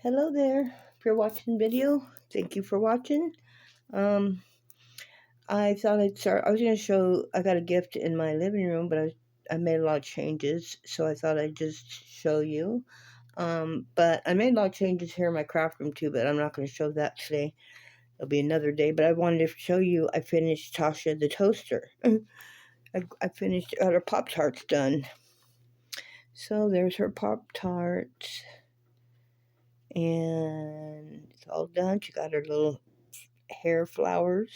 Hello there. If you're watching video, thank you for watching. Um, I thought I'd start. I was gonna show. I got a gift in my living room, but I made a lot of changes, so I thought I'd just show you. But I made a lot of changes here in my craft room too, but I'm not gonna show that today. It'll be another day. But I wanted to show you. I finished Tasha the toaster. I finished. Got her Pop Tarts done. So there's her Pop Tarts. And it's all done. She got her little hair flowers.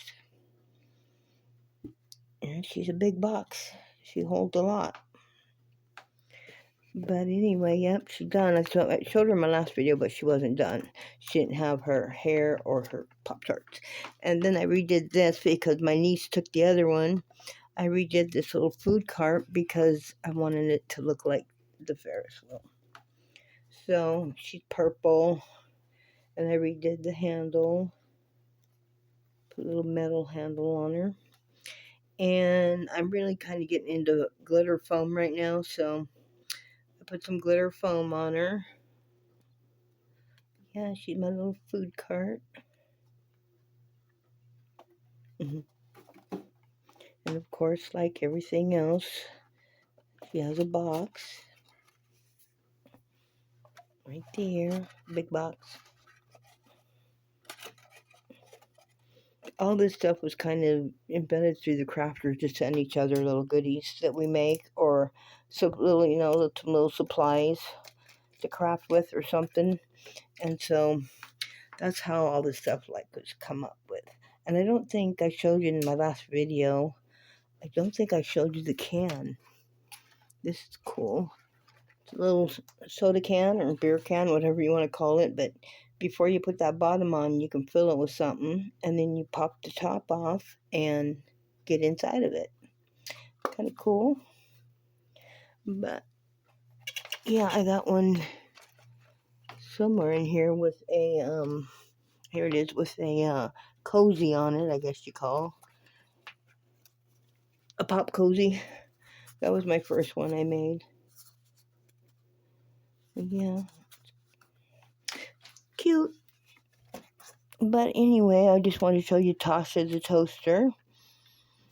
And she's a big box. She holds a lot. But anyway, yep, she's done. I showed her in my last video, but she wasn't done. She didn't have her hair or her Pop-Tarts. And then I redid this because my niece took the other one. I redid this little food cart because I wanted it to look like the Ferris wheel. So she's purple. And I redid the handle. Put a little metal handle on her. And I'm really kind of getting into glitter foam right now, so I put some glitter foam on her. Yeah, she's my little food cart. And of course, like everything else, she has a box. Right there, big box. All this stuff was kind of embedded through the crafters to send each other little goodies that we make, or some little, some little supplies to craft with or something. And so that's how all this stuff was come up with. And I don't think I showed you in my last video. I don't think I showed you the can. This is cool. It's a little soda can or beer can, whatever you want to call it. But before you put that bottom on, you can fill it with something. And then you pop the top off and get inside of it. Kind of cool. But yeah, I got one somewhere in here with a, here it is with a cozy on it, I guess you call. A pop cozy. That was my first one I made. Yeah. Cute. But anyway, I just wanted to show you Tasha the toaster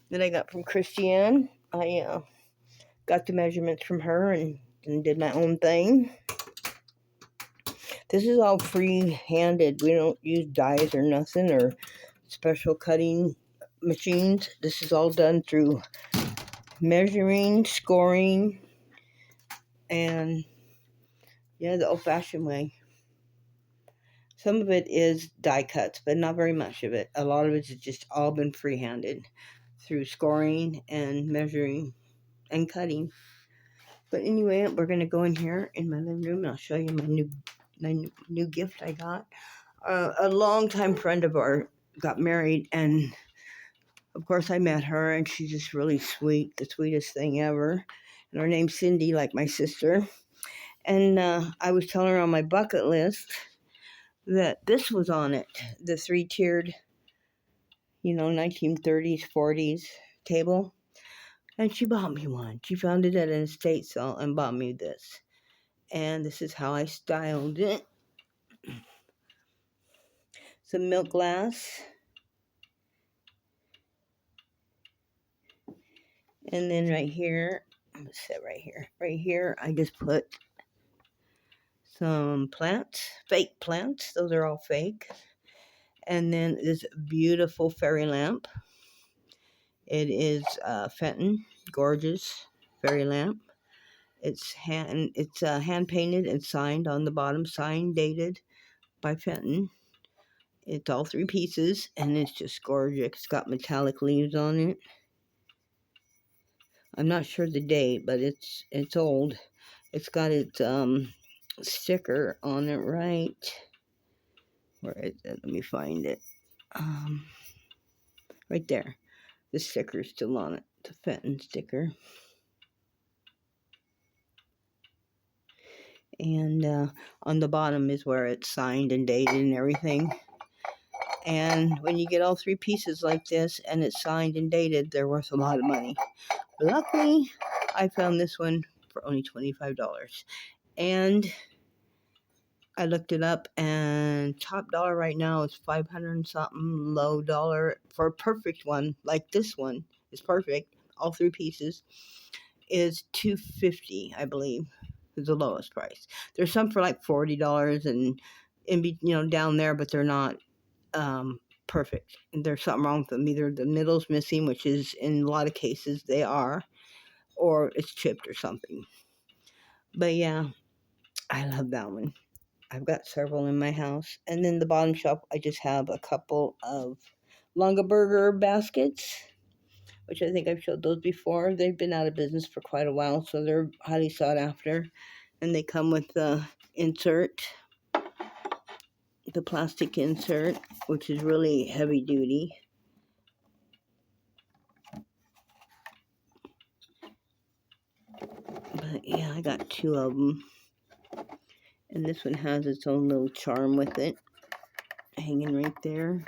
that I got from Christiane. I got the measurements from her and did my own thing. This is all free-handed. We don't use dies or nothing or special cutting machines. This is all done through measuring, scoring, and yeah, the old-fashioned way. Some of it is die cuts, but not very much of it. A lot of it has just all been free-handed through scoring and measuring and cutting. But anyway, we're going to go in here in my living room and I'll show you my new gift I got. A longtime friend of ours got married, and of course I met her, and she's just really sweet, the sweetest thing ever. And her name's Cindy, like my sister. And I was telling her on my bucket list that this was on it, the 3-tiered, 1930s, 40s table. And she bought me one. She found it at an estate sale and bought me this. And this is how I styled it. Some milk glass. And then right here, let's set right here. Right here, I just put some plants, fake plants. Those are all fake. And then this beautiful fairy lamp. It is Fenton, gorgeous fairy lamp. It's hand painted and signed on the bottom, signed, dated by Fenton. It's all 3 pieces, and it's just gorgeous. It's got metallic leaves on it. I'm not sure the date, but it's old. It's got its sticker on it right. Where is it? Let me find it. Right there. The sticker's still on it. The Fenton sticker. And on the bottom is where it's signed and dated and everything. And when you get all 3 pieces like this and it's signed and dated, they're worth a lot of money. Luckily, I found this one for only $25. And I looked it up, and top dollar right now is 500 and something. Low dollar for a perfect one like this one is perfect. All three pieces is $250, I believe, is the lowest price. There's some for like $40 and down there, but they're not perfect. There's something wrong with them. Either the middle's missing, which is in a lot of cases they are, or it's chipped or something. But yeah, I love that one. I've got several in my house. And then the bottom shelf, I just have a couple of Longaberger baskets, which I think I've showed those before. They've been out of business for quite a while, so they're highly sought after. And they come with the insert, the plastic insert, which is really heavy duty. But yeah, I got two of them. And this one has its own little charm with it, hanging right there.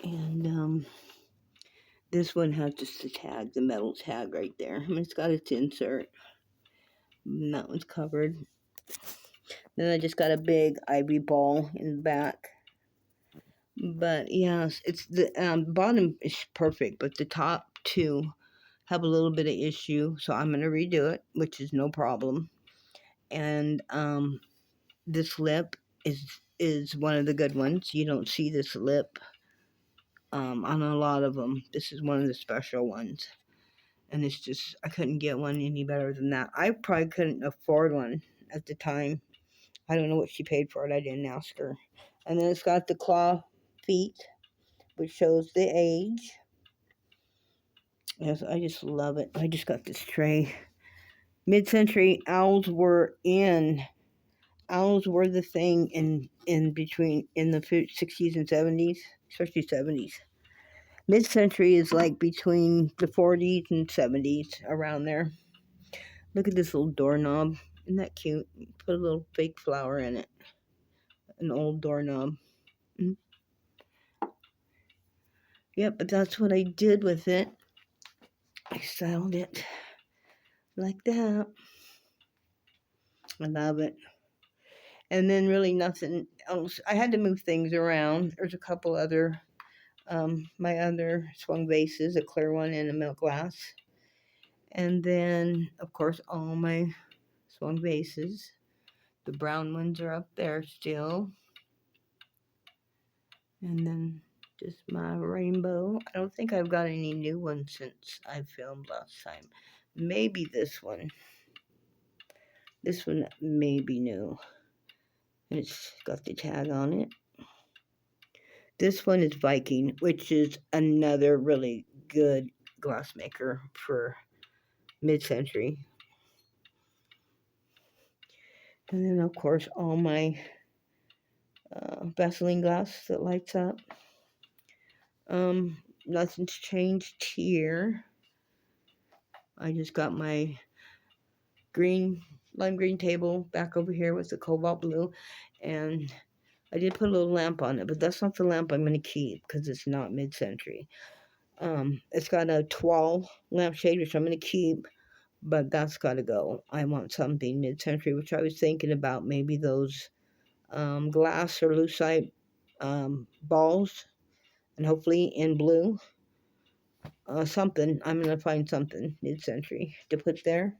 And this one has just the tag, the metal tag right there. I mean, it's got its insert. And that one's covered. Then I just got a big ivory ball in the back. But yes, it's the bottom is perfect, but the top two have a little bit of issue, so I'm gonna redo it, which is no problem. And this lip is one of the good ones. You don't see this lip on a lot of them. This is one of the special ones. And it's just, I couldn't get one any better than that. I probably couldn't afford one at the time. I don't know what she paid for it. I didn't ask her. And then it's got the claw feet, which shows the age. Yes, I just love it. I just got this tray. Mid-century owls were the thing in between in the 60s and 70s, especially 70s. Mid-century is like between the 40s and 70s, around there. Look at this little doorknob. Isn't that cute? Put a little fake flower in it. An old doorknob. Mm-hmm. Yep, but that's what I did with it. I styled it like that. I love it. And then really nothing else. I had to move things around. There's a couple other, my other swung vases, a clear one and a milk glass. And then, of course, all my swung vases. The brown ones are up there still. And then just my rainbow. I don't think I've got any new ones since I filmed last time. Maybe this one. This one may be new. And it's got the tag on it. This one is Viking, which is another really good glass maker for mid-century. And then, of course, all my Vaseline glass that lights up. Nothing's changed here. I just got my lime green table back over here with the cobalt blue, and I did put a little lamp on it, but that's not the lamp I'm going to keep because it's not mid-century. It's got a Toile lampshade, which I'm going to keep, but that's got to go. I want something mid-century, which I was thinking about maybe those glass or lucite balls, and hopefully in blue. Something. I'm going to find something mid-century to put there.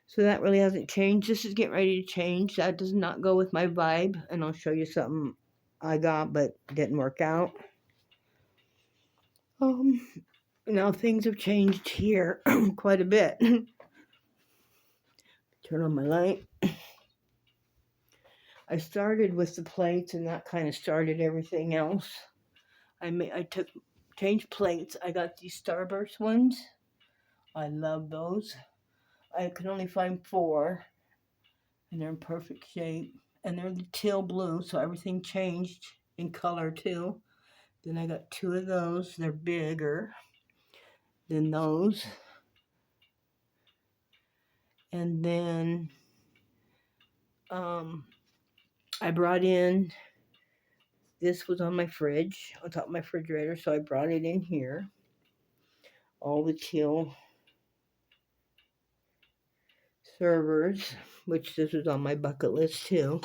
So that really hasn't changed. This is getting ready to change. That does not go with my vibe, and I'll show you something I got but didn't work out. Now things have changed here quite a bit. Turn on my light. I started with the plates, and that kind of started everything else. I changed plates. I got these Starburst ones. I love those. I could only find 4, and they're in perfect shape. And they're the teal blue, so everything changed in color too. Then I got 2 of those. They're bigger than those. And then I brought in, this was on my fridge, on top of my refrigerator, so I brought it in here. All the teal servers, which this was on my bucket list too.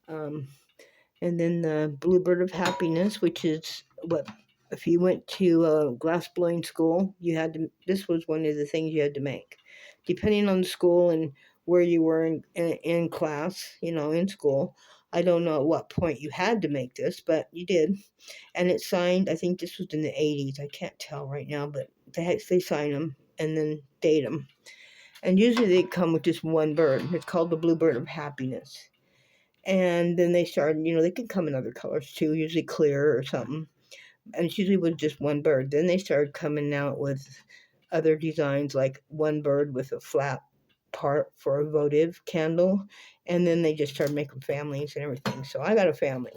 And then the Bluebird of Happiness, which is what, if you went to a glass blowing school, you had to, this was one of the things you had to make. Depending on the school and where you were in class, in school, I don't know at what point you had to make this, but you did. And it's signed, I think this was in the 80s, I can't tell right now, but they sign them and then date them. And usually they come with just one bird. It's called the Bluebird of Happiness. And then they started, they can come in other colors too, usually clear or something. And it's usually with just one bird. Then they started coming out with other designs, like one bird with a flat part for a votive candle. And then they just started making families and everything. So I got a family.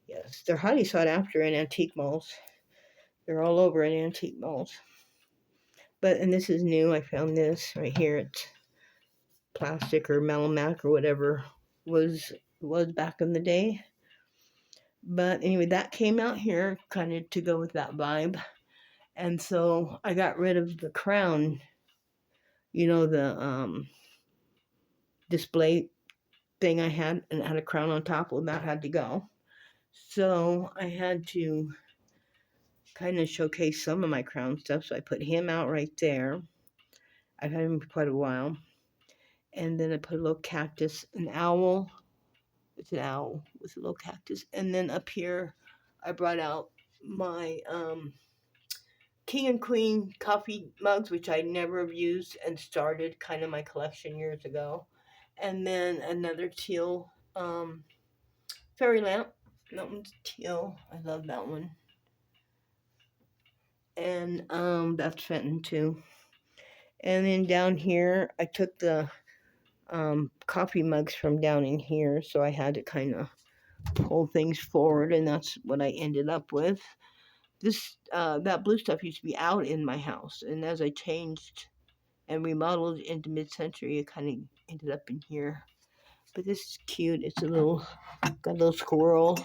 Yes, they're highly sought after in antique malls. They're all over in antique malls. And this is new. I found this right here. It's plastic or Melamac or whatever was back in the day. But anyway, that came out here kind of to go with that vibe. And so I got rid of the crown, the display thing I had, and it had a crown on top. Well, that had to go. So I had to kind of showcase some of my crown stuff. So I put him out right there. I've had him for quite a while. And then I put a little cactus, an owl. It's an owl with a little cactus. And then up here, I brought out my King and Queen coffee mugs, which I never have used and started kind of my collection years ago. And then another teal fairy lamp. That one's teal. I love that one. And that's Fenton too. And then down here, I took the coffee mugs from down in here, so I had to kind of pull things forward, and that's what I ended up with. This that blue stuff used to be out in my house, and as I changed and remodeled into mid-century, it kind of ended up in here. But this is cute. It's got a little squirrel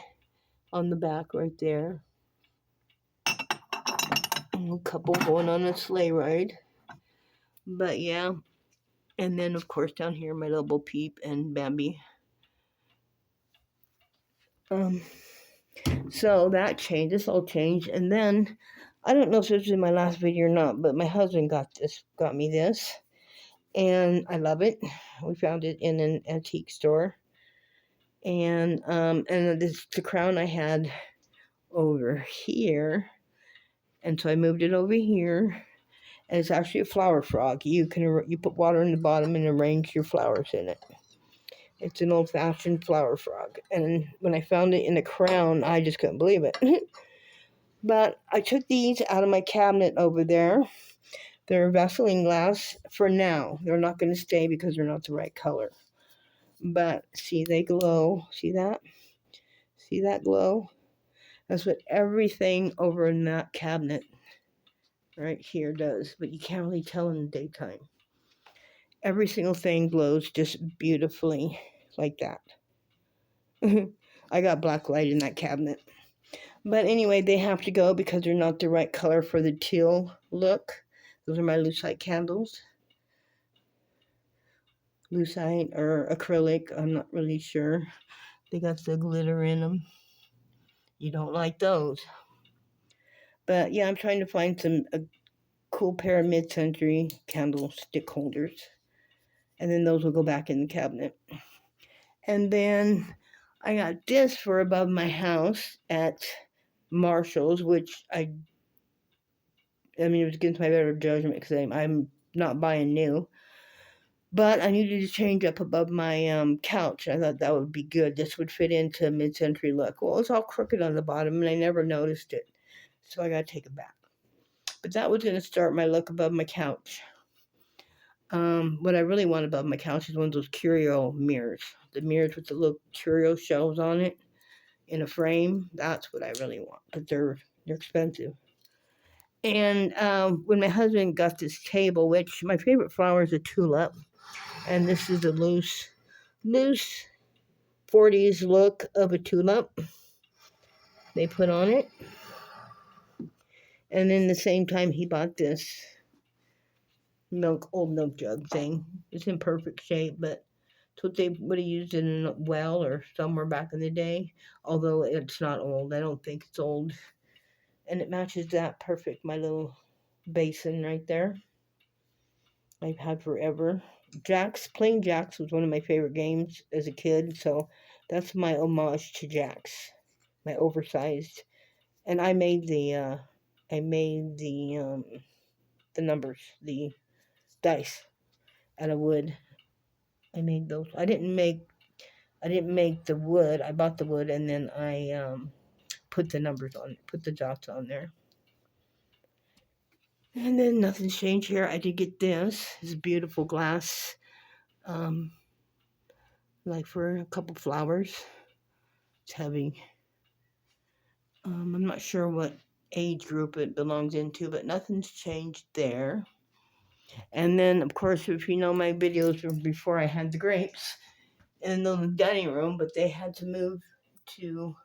on the back right there. A couple going on a sleigh ride. But yeah, and then of course down here my little Bo Peep and Bambi. So that changed. This all changed, and then I don't know if this was in my last video or not, but my husband got me this, and I love it. We found it in an antique store, and this the crown I had over here, and so I moved it over here. And it's actually a flower frog. You put water in the bottom and arrange your flowers in it. It's an old-fashioned flower frog. And when I found it in a crown, I just couldn't believe it. But I took these out of my cabinet over there. They're Vaseline glass for now. They're not going to stay because they're not the right color. But see, they glow. See that? See that glow? That's what everything over in that cabinet right here does. But you can't really tell in the daytime. Every single thing glows just beautifully like that. I got black light in that cabinet. But anyway, they have to go because they're not the right color for the teal look. Those are my lucite candles. Lucite or acrylic, I'm not really sure. They got the glitter in them. You don't like those. But yeah, I'm trying to find a cool pair of mid-century candlestick holders. And then those will go back in the cabinet. And then I got this for above my house at Marshall's, which I mean, it was against my better judgment because I'm not buying new. But I needed to change up above my couch. I thought that would be good. This would fit into a mid-century look. Well, it's all crooked on the bottom, and I never noticed it. So I got to take it back. But that was going to start my look above my couch. What I really want above my couch is one of those curio mirrors. The mirrors with the little curio shelves on it in a frame. That's what I really want. But they're expensive. And when my husband got this table, which my favorite flower is a tulip, and this is a loose 40s look of a tulip they put on it. And then the same time he bought this old milk jug thing. It's in perfect shape, but it's what they would have used in a well or somewhere back in the day. Although it's not old, I don't think it's old, and it matches that perfect. My little basin right there. I've had forever. Playing Jacks was one of my favorite games as a kid, so that's my homage to Jacks, my oversized. And I made the numbers, the dice out of wood. I made those. I didn't make the wood. I bought the wood and then I put the numbers on, put the dots on there. And then nothing's changed here. I did get this. This beautiful glass, um, like for a couple flowers. It's heavy. I'm not sure what age group it belongs into, but nothing's changed there. And then, of course, if you know my videos from before I had the grapes in the dining room, but they had to move to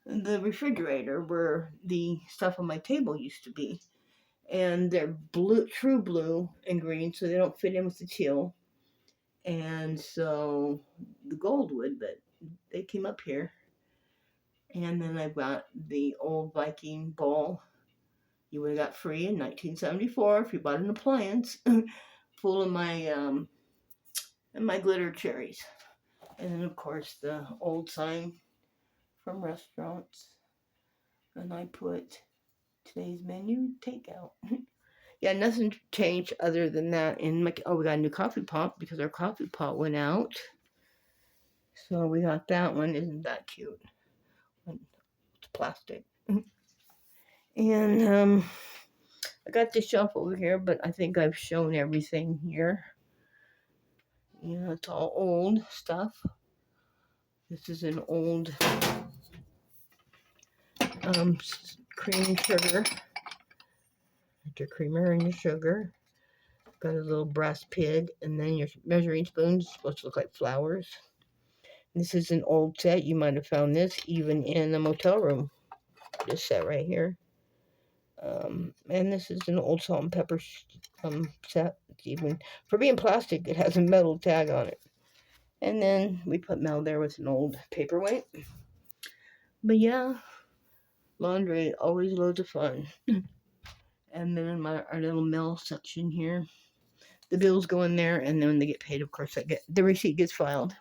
the refrigerator where the stuff on my table used to be. And they're blue, true blue and green, so they don't fit in with the teal. And so the gold would, but they came up here. And then I've got the old Viking bowl you would have got free in 1974 if you bought an appliance full of my glitter cherries. And then, of course, the old sign from restaurants. And I put today's menu takeout. Yeah, nothing changed other than that. And we got a new coffee pot because our coffee pot went out. So we got that one. Isn't that cute? It's plastic. And I got this shelf over here, but I think I've shown everything here. It's all old stuff. This is an old cream sugar. Your creamer and your sugar. Got a little brass pig, and then your measuring spoons supposed to look like flowers. This is an old set. You might have found this even in a motel room. This set right here. And this is an old salt and pepper set. Even for being plastic, it has a metal tag on it. And then we put Mel there with an old paperweight. But yeah, laundry, always loads of fun. And then our little mail section here. The bills go in there, and then when they get paid, of course, the receipt gets filed.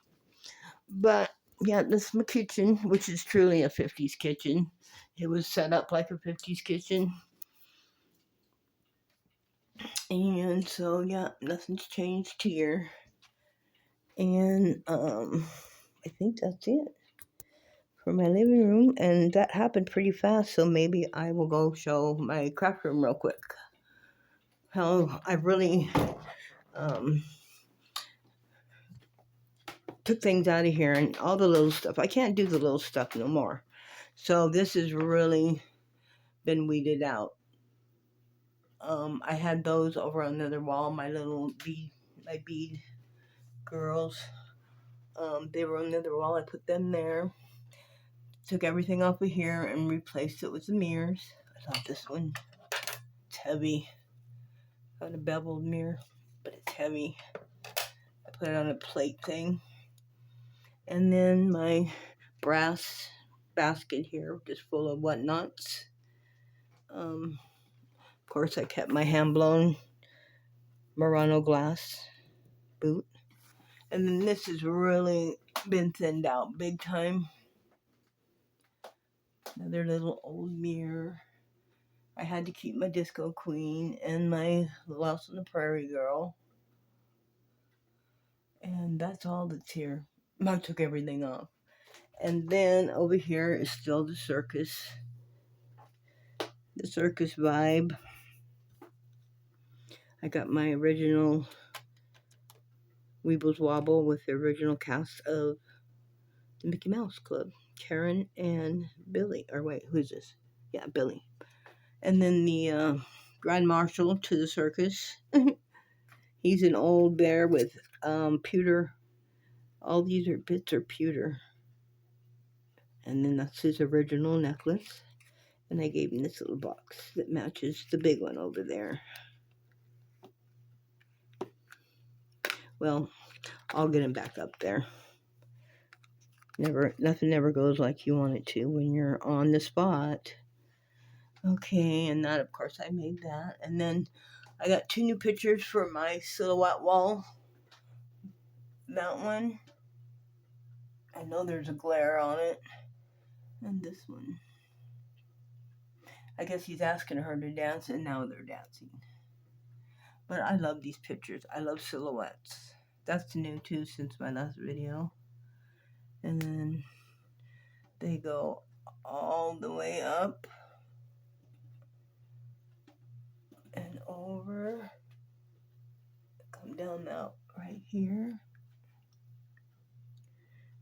But yeah, this is my kitchen, which is truly a 50s kitchen. It was set up like a 50s kitchen. And so, yeah, nothing's changed here. And I think that's it for my living room. And that happened pretty fast, so maybe I will go show my craft room real quick. How I really took things out of here and all the little stuff. I can't do the little stuff no more. So this has really been weeded out. I had those over on the other wall, my bead girls. They were on the other wall. I put them there. Took everything off of here and replaced it with the mirrors. I thought this one, it's heavy. Got a beveled mirror, but it's heavy. I put it on a plate thing. And then my brass basket here, just full of whatnots. Of course, I kept my hand-blown Murano glass boot. And then this has really been thinned out big time. Another little old mirror. I had to keep my Disco Queen and my Lost on the Prairie Girl. And that's all that's here. I took everything off. And then over here is still the circus. The circus vibe. I got my original Weebles Wobble with the original cast of the Mickey Mouse Club. Karen and Billy. Or wait, who's this? Yeah, Billy. And then the Grand Marshal to the circus. He's an old bear with pewter. All these bits are pewter. And then that's his original necklace. And I gave him this little box that matches the big one over there. Well, I'll get him back up there. Nothing never goes like you want it to when you're on the spot. Okay, and that, of course, I made that. And then I got 2 new pictures for my silhouette wall. That one, I know there's a glare on it. And this one. I guess he's asking her to dance, and now they're dancing. But I love these pictures. I love silhouettes. That's new too since my last video. And then they go all the way up and over. Come down now right here.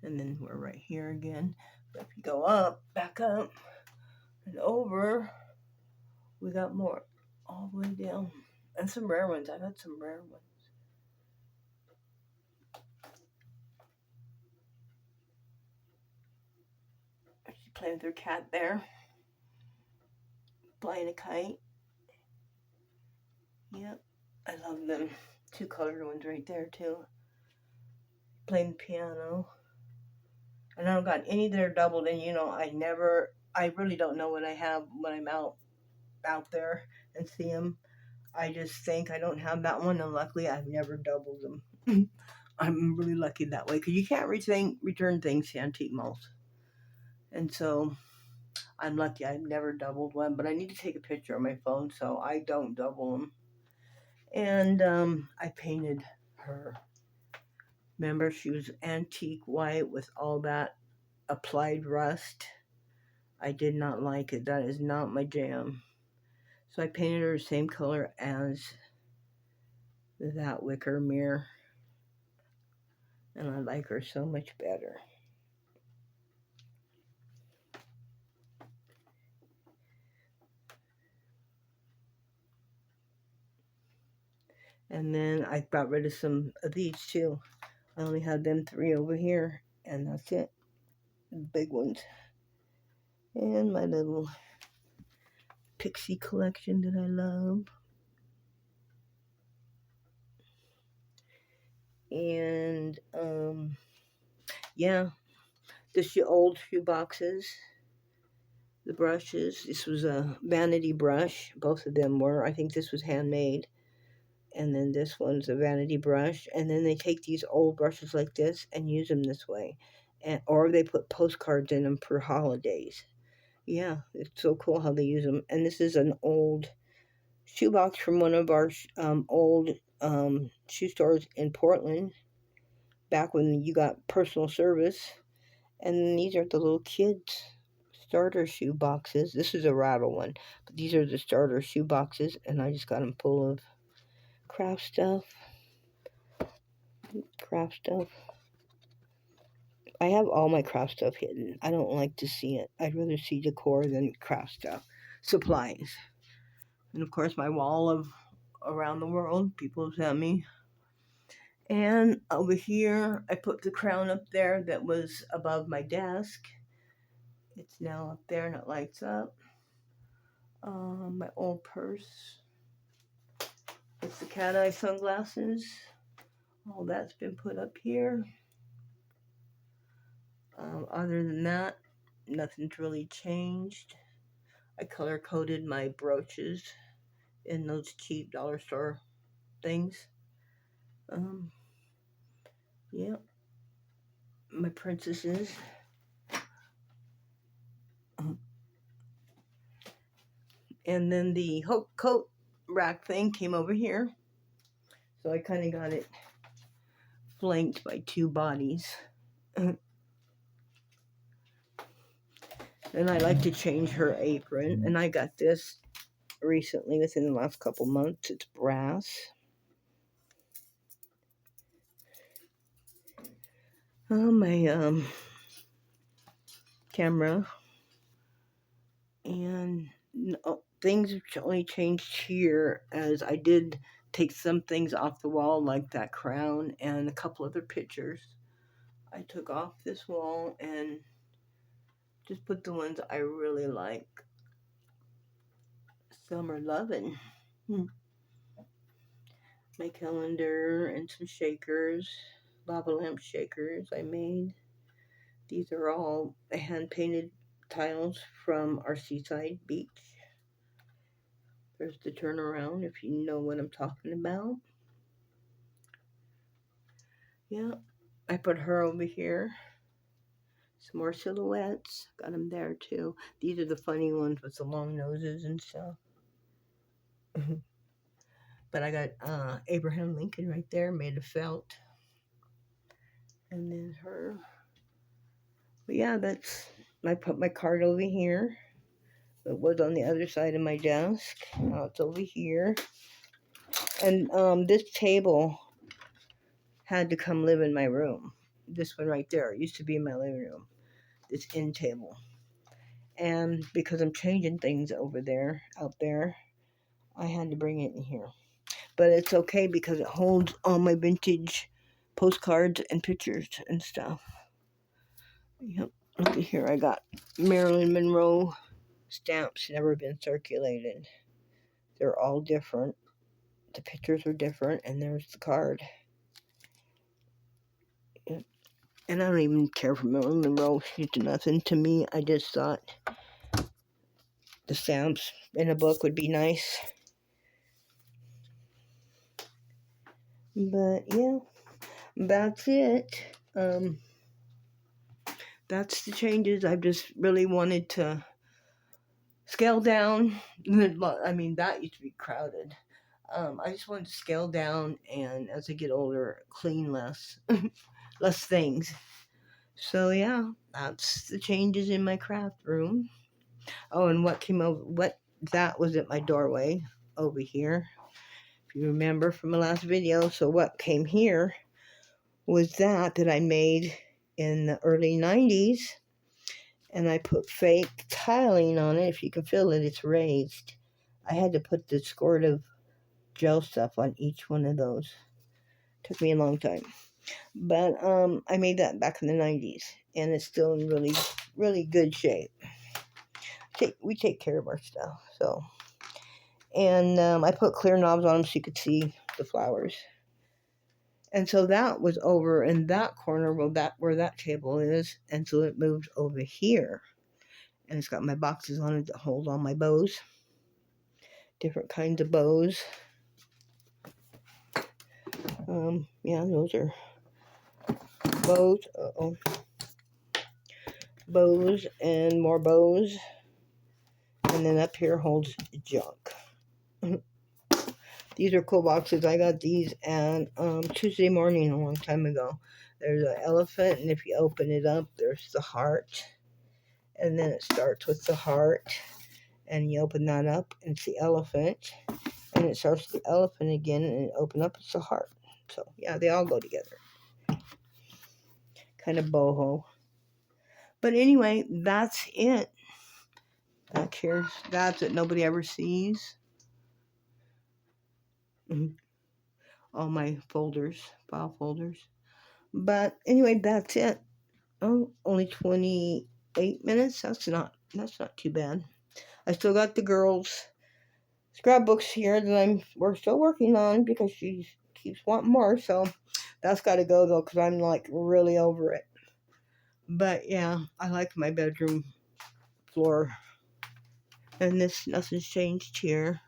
And then we're right here again. But if you go up, back up, and over, we got more all the way down. And some rare ones. I got some rare ones. She's playing with her cat there. Flying a kite. Yep. I love them. 2 colored ones right there too. Playing the piano. And I don't got any that are doubled, and I really don't know what I have when I'm out there and see them. I just think I don't have that one, and luckily I've never doubled them. I'm really lucky that way, because you can't return things to antique malls. And so I'm lucky I've never doubled one, but I need to take a picture on my phone so I don't double them. And I painted her. Remember, she was antique white with all that applied rust. I did not like it. That is not my jam. So I painted her the same color as that wicker mirror. And I like her so much better. And then I got rid of some of these too. I only had them 3 over here, and that's it. The big ones. And my little pixie collection that I love. And yeah, the old shoe boxes, the brushes. This was a vanity brush. Both of them were. I think this was handmade. And then this one's a vanity brush. And then they take these old brushes like this and use them this way. Or they put postcards in them for holidays. Yeah, it's so cool how they use them. And this is an old shoebox from one of our old shoe stores in Portland, back when you got personal service. And these are the little kids' starter shoe boxes. This is a rattle one, but these are the starter shoe boxes, and I just got them full of craft stuff. I have all my craft stuff hidden. I don't like to see it. I'd rather see decor than craft stuff. Supplies. And of course, my wall of around the world people have sent me. And over here, I put the crown up there that was above my desk. It's now up there and it lights up. My old purse. It's the cat eye sunglasses. All that's been put up here. Other than that, nothing's really changed. I color coded my brooches in those cheap dollar store things. Yeah. My princesses. And then the coat rack thing came over here. So I kind of got it flanked by 2 bodies. And I like to change her apron. And I got this recently, within the last couple months. It's brass. My camera. And things have only changed here, as I did take some things off the wall, like that crown and a couple other pictures. I took off this wall and just put the ones I really like. Summer Lovin'. my calendar and some shakers, lava lamp shakers I made. These are all hand painted tiles from our seaside beach. There's the turnaround if you know what I'm talking about. Yeah, I put her over here. Some more silhouettes. Got them there too. These are the funny ones with the long noses and stuff. But I got Abraham Lincoln right there, made of felt. And then her. But yeah, that's. I put my card over here. It was on the other side of my desk. Now it's over here. And this table had to come live in my room. This one right there used to be in my living room. This end table. And because I'm changing things over there, out there, I had to bring it in here. But it's okay because it holds all my vintage postcards and pictures and stuff. Yep. Look at here. I got Marilyn Monroe stamps, never been circulated. They're all different. The pictures are different, and there's the card. Yep. And I don't even care for Marilyn Monroe. She's nothing to me. I just thought the stamps in a book would be nice. But yeah, that's it. That's the changes. I've just really wanted to scale down. I mean, that used to be crowded. I just wanted to scale down and as I get older, clean less, less things. So yeah, that's the changes in my craft room. Oh, and what came over, what that was at my doorway over here. If you remember from the last video, so what came here was that I made in the early 90s. And I put fake tiling on it. If you can feel it, it's raised. I had to put the squirt of gel stuff on each one of those. Took me a long time. But I made that back in the 90s. And it's still in really, really good shape. We take care of our stuff. So, and I put clear knobs on them so you could see the flowers. And so that was over in that corner where that table is. And so it moved over here. And it's got my boxes on it that hold all my bows. Different kinds of bows. Yeah, those are bows. Bows and more bows. And then up here holds junk. These are cool boxes. I got these at Tuesday morning a long time ago. There's an elephant, and if you open it up, there's the heart. And then it starts with the heart. And you open that up, and it's the elephant. And it starts with the elephant again, and it open up, it's the heart. So, yeah, they all go together. Kind of boho. But anyway, that's it. That's it. Nobody ever sees. All my folders, file folders. But anyway, that's it. Oh, only 28 minutes. That's not too bad. I still got the girls' scrapbooks here that we're still working on because she keeps wanting more. So that's got to go though because I'm like really over it. But yeah, I like my bedroom floor. And nothing's changed here.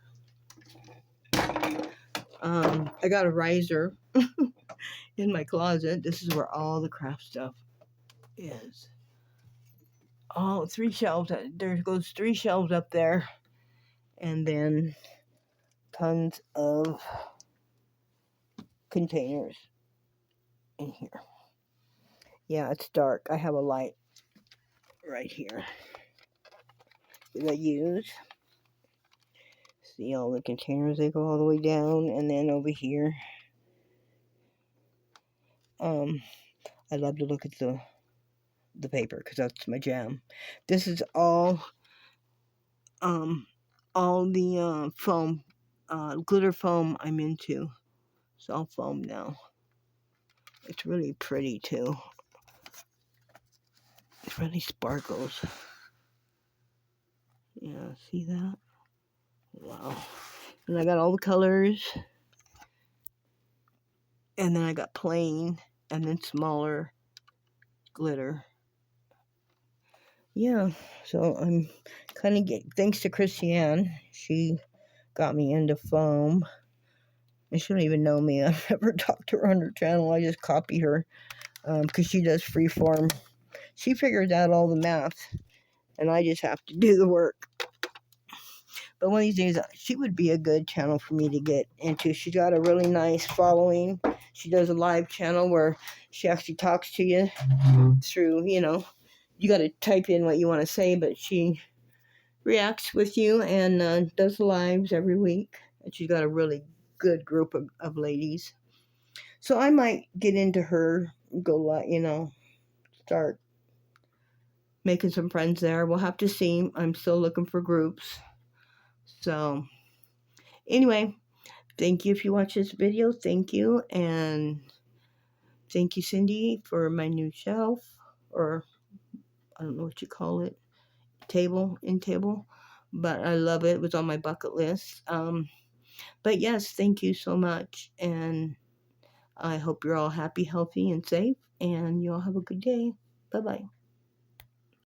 I got a riser in my closet. This is where all the craft stuff is. Oh, 3 shelves. There goes 3 shelves up there. And then tons of containers in here. Yeah, it's dark. I have a light right here that I use. See all the containers, they go all the way down, and then over here. I love to look at the paper because that's my jam. This is all the foam, glitter foam I'm into. It's all foam now. It's really pretty too. It really sparkles. Yeah, see that? Wow. And I got all the colors. And then I got plain and then smaller glitter. Yeah, so I'm kind of thanks to Christiane, she got me into foam. And she don't even know me. I've never talked to her on her channel. I just copy her because she does freeform. She figures out all the math, and I just have to do the work. But one of these days, she would be a good channel for me to get into. She's got a really nice following. She does a live channel where she actually talks to you through, you got to type in what you want to say, but she reacts with you and does lives every week. And she's got a really good group of ladies. So I might get into her, start making some friends there. We'll have to see. I'm still looking for groups. So anyway, thank you if you watch this video. Thank you. And thank you, Cindy, for my new shelf, or I don't know what you call it, table. But I love it. It was on my bucket list. But yes, thank you so much. And I hope you're all happy, healthy, and safe. And you all have a good day. Bye-bye.